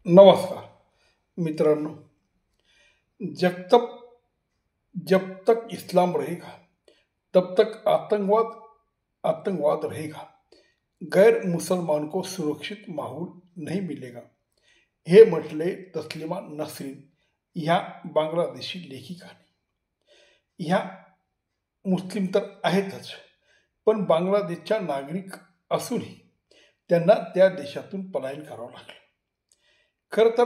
नमस्कार मित्रांनो। जब तक जब तक इस्लाम रहेगा तब तक आतंकवाद आतंकवाद रहेगा। गैर मुसलमान को सुरक्षित माहौल नहीं मिलेगा, हे म्हटले तस्लिमा नसरीन ह्या बांगलादेशी लेखिकाने। ह्या मुस्लिम तर आहेतच, पण बांगलादेशच्या नागरिक असूनही त्यांना त्या देशातून पलायन करावं लागलं। खरं तर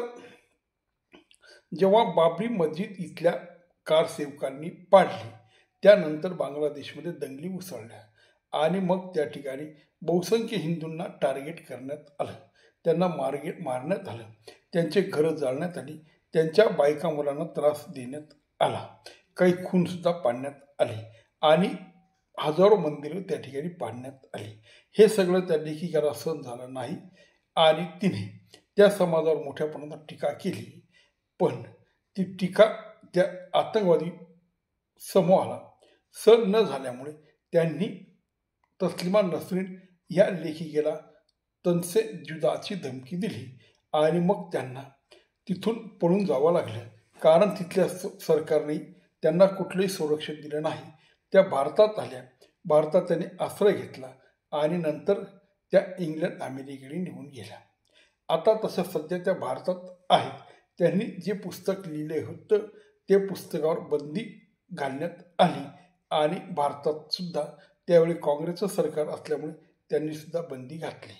जेव्हा बाबरी मस्जिद इथल्या कारसेवकांनी पाडली त्यानंतर बांगलादेशमध्ये दंगली उसळल्या आणि मग त्या ठिकाणी बहुसंख्य हिंदूंना टार्गेट करण्यात आलं, त्यांना मारण्यात आलं, त्यांचे घरं जाळण्यात आली, त्यांच्या बायका मुलांना त्रास देण्यात आला, काही खूनसुद्धा पाडण्यात आले आणि हजारो मंदिरं त्या ठिकाणी पाडण्यात आली। हे सगळं त्या लेखिकाला सहन झालं नाही आणि तिने त्या समाजावर मोठ्या प्रमाणात टीका केली। पण ती टीका त्या आतंकवादी समूहाला सहन न झाल्यामुळे त्यांनी तस्लिमा नसरीन या लेखिकेला तनसे जुदाची धमकी दिली आणि मग त्यांना तिथून पळून जावं लागलं, कारण तिथल्या सरकारने त्यांना कुठलंही संरक्षण दिलं नाही। त्या भारतात आल्या, भारतात त्यांनी आश्रय घेतला आणि नंतर त्या इंग्लंड अमेरिकेकडे निघून गेल्या। आता तसं सध्या त्या भारतात आहेत। त्यांनी जे पुस्तक लिहिले होतं ते पुस्तकावर बंदी घालण्यात आली आणि भारतात सुद्धा त्यावेळी काँग्रेसचं सरकार असल्यामुळे त्यांनी सुद्धा बंदी घातली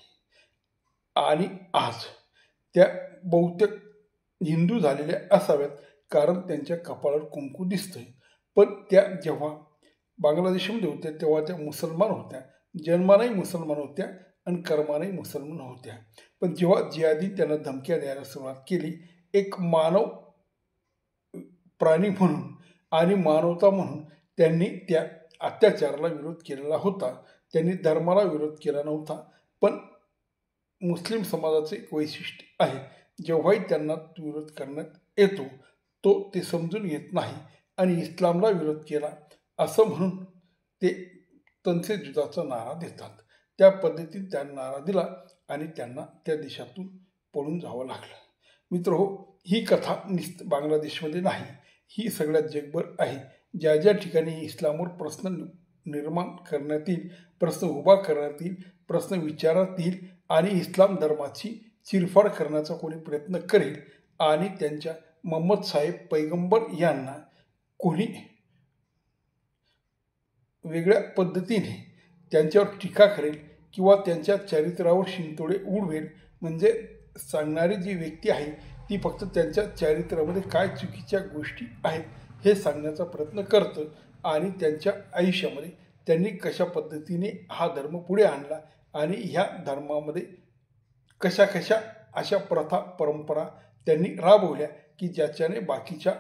आणि आज त्या बहुतेक हिंदू झालेल्या असाव्यात, कारण त्यांच्या कपाळावर कुंकू दिसतंय। पण त्या जेव्हा बांगलादेशमध्ये होत्या तेव्हा त्या मुसलमान होत्या, जन्मानंही मुसलमान होत्या आणि कर्मानंही मुसलमान होत्या। पण जेव्हा जिहादी त्यांना धमक्या द्यायला सुरुवात केली, एक मानव प्राणी म्हणून आणि मानवता म्हणून त्यांनी त्या अत्याचाराला विरोध केलेला होता, त्यांनी धर्माला विरोध केला नव्हता। पण मुस्लिम समाजाचे एक वैशिष्ट्य आहे, जेव्हाही त्यांना विरोध करण्यात येतो तो ते समजून येत नाही आणि इस्लामला विरोध केला असं म्हणून ते तनसे जुदाचा नारा देतात। त्या पद्धतीने त्यांना नारा दिला आणि त्यांना त्या देशातून पळून जावं लागलं। मित्रहो, ही कथा बांगलादेशमध्ये नाही, ही सगळ्यात जगभर आहे। ज्या ज्या ठिकाणी इस्लामवर प्रश्न निर्माण करण्यात येईल, प्रश्न उभा करण्यात येईल, प्रश्न विचारण्यात येईल आणि इस्लाम धर्माची चिरफाड करण्याचा कोणी प्रयत्न करेल आणि त्यांच्या मोहम्मद साहेब पैगंबर यांना कोणी वेगळ्या पद्धतीने त्यांच्यावर टीका करेल किंवा त्यांच्या चरित्रावर शिंतोडे उडवेल, म्हणजे सांगणारी जी व्यक्ती आहे ती फक्त त्यांच्या चरित्रामध्ये काय चुकीच्या गोष्टी आहेत हे सांगण्याचा प्रयत्न करतं आणि त्यांच्या आयुष्यामध्ये त्यांनी कशा पद्धतीने हा धर्म पुढे आणला आणि ह्या धर्मामध्ये कशा कशा अशा प्रथा परंपरा त्यांनी राबवल्या की ज्याच्याने बाकीच्या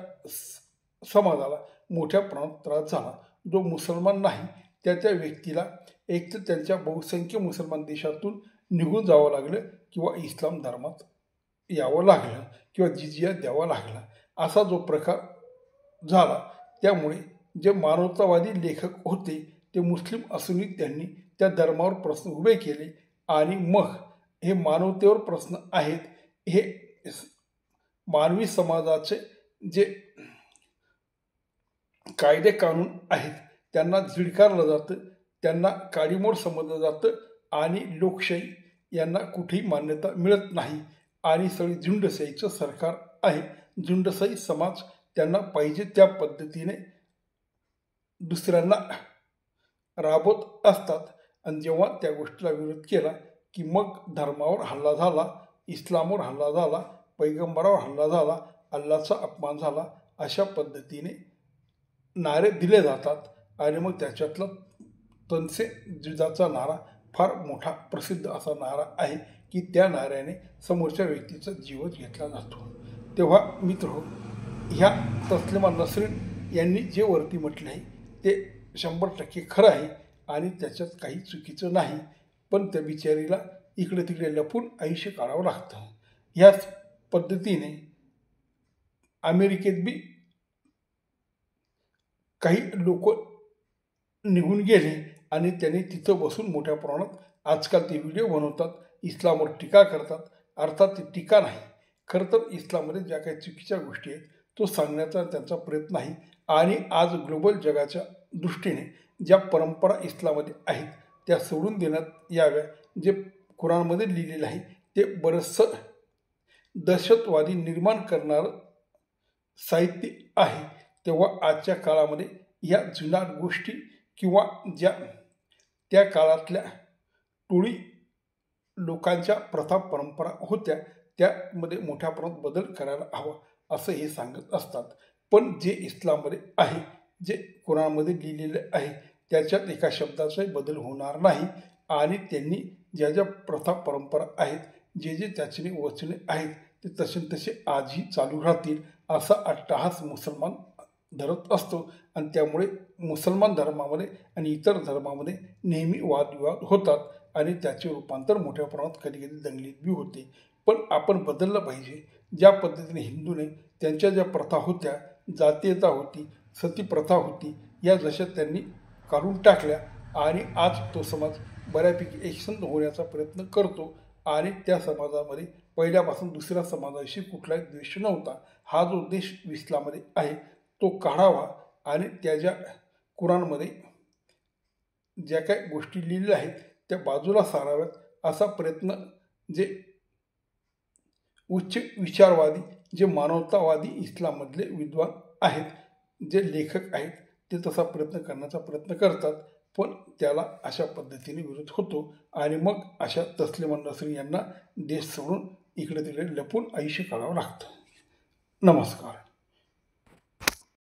समाजाला मोठ्या प्रमाणात त्रास झाला। जो मुसलमान नाही त्या व्यक्तीला एक तर त्यांच्या बहुसंख्य मुसलमान देशातून निघून जावं लागलं किंवा इस्लाम धर्मात यावं लागलं किंवा जिजिया द्यावा लागला, असा जो प्रकार झाला। त्यामुळे जे मानवतावादी लेखक होते ते मुस्लिम असूनही त्यांनी त्या धर्मावर प्रश्न उभे केले आणि मग हे मानवतेवर प्रश्न आहेत, हे मानवी समाजाचे जे कायदे कानून आहेत त्यांना झिडकारलं जातं, त्यांना काडीमोड समजलं जातं आणि लोकशाही यांना कुठेही मान्यता मिळत नाही आणि सगळी झुंडशाहीचं सरकार आहे। झुंडशाही समाज त्यांना पाहिजे त्या पद्धतीने दुसऱ्यांना राबवत असतात आणि जेव्हा त्या गोष्टीला विरोध केला की मग धर्मावर हल्ला झाला, इस्लामवर हल्ला झाला, पैगंबरावर हल्ला झाला, अल्लाचा अपमान झाला, अशा पद्धतीने नारे दिले जातात आणि मग त्याच्यातला तनसे जुदाचा नारा फार मोठा प्रसिद्ध असा नारा आहे की त्या नाऱ्याने समोरच्या व्यक्तीचा जीवच घेतला जातो। तेव्हा मित्रहो, ह्या तस्लिमा नसरीन यांनी जे वरती म्हटलं आहे ते 100% खरं आहे आणि त्याच्यात काही चुकीचं नाही, पण त्या बिचारीला इकडे तिकडे लपून आयुष्य काढावं लागतं। ह्याच पद्धतीने अमेरिकेत बी काही लोक निघून गेले आणि त्यांनी तिथं बसून मोठ्या प्रमाणात आजकाल ते व्हिडिओ बनवतात, इस्लामवर टीका करतात। अर्थात ती टीका नाही, खरं तर इस्लाममध्ये ज्या काही चुकीच्या गोष्टी आहेत तो सांगण्याचा त्यांचा प्रयत्न आहे. आणि आज ग्लोबल जगाच्या दृष्टीने ज्या परंपरा इस्लाममध्ये आहेत त्या सोडून देण्यात याव्या. जे कुराणमध्ये लिहिलेलं आहे ते बरंचसं दहशतवादी निर्माण करणारं साहित्य आहे. तेव्हा आजच्या काळामध्ये या जुन्या गोष्टी किंवा ज्या त्या काळातल्या टोळी लोकांच्या प्रथा परंपरा होत्या त्यामध्ये मोठ्या प्रमाणात बदल करायला हवा असं हे सांगत असतात. पण जे इस्लाममध्ये आहे, जे कुराणमध्ये लिहिलेले आहे त्याच्यात एका शब्दाचाही बदल होणार नाही. आणि त्यांनी ज्या ज्या प्रथा परंपरा आहेत, जे जे त्याचे वचने आहेत ते तसे आजही चालू राहतील असा अट्टहास मुसलमान धरत असतो. आणि त्यामुळे मुसलमान धर्मामध्ये आणि इतर धर्मामध्ये नेहमी वादविवाद होतात आणि त्याचे रूपांतर मोठ्या प्रमाणात कधी कधी दंगलीत बी होते. पण आपण बदललं पाहिजे. ज्या पद्धतीने हिंदूने त्यांच्या ज्या प्रथा होत्या, जातीयता होती, सती प्रथा होती, या जशा त्यांनी काढून टाकल्या आणि आज तो समाज बऱ्यापैकी एकसंध होण्याचा प्रयत्न करतो. आणि त्या समाजामध्ये पहिल्यापासून दुसऱ्या समाजाशी कुठलाही द्वेष नव्हता. हा जो देश इस्लाममध्ये आहे तो काढावा आणि त्याच्या कुराणमध्ये ज्या काही गोष्टी लिहिलेल्या आहेत त्या बाजूला साराव्यात असा प्रयत्न जे उच्च विचारवादी, जे मानवतावादी इस्लाममधले विद्वान आहेत, जे लेखक आहेत ते तसा प्रयत्न करण्याचा प्रयत्न करतात. पण त्याला अशा पद्धतीने विरोध होतो आणि मग अशा तस्लिमा नसरीन यांना देश सोडून इकडे तिकडे लपून आयुष्य काढावं लागतं. नमस्कार.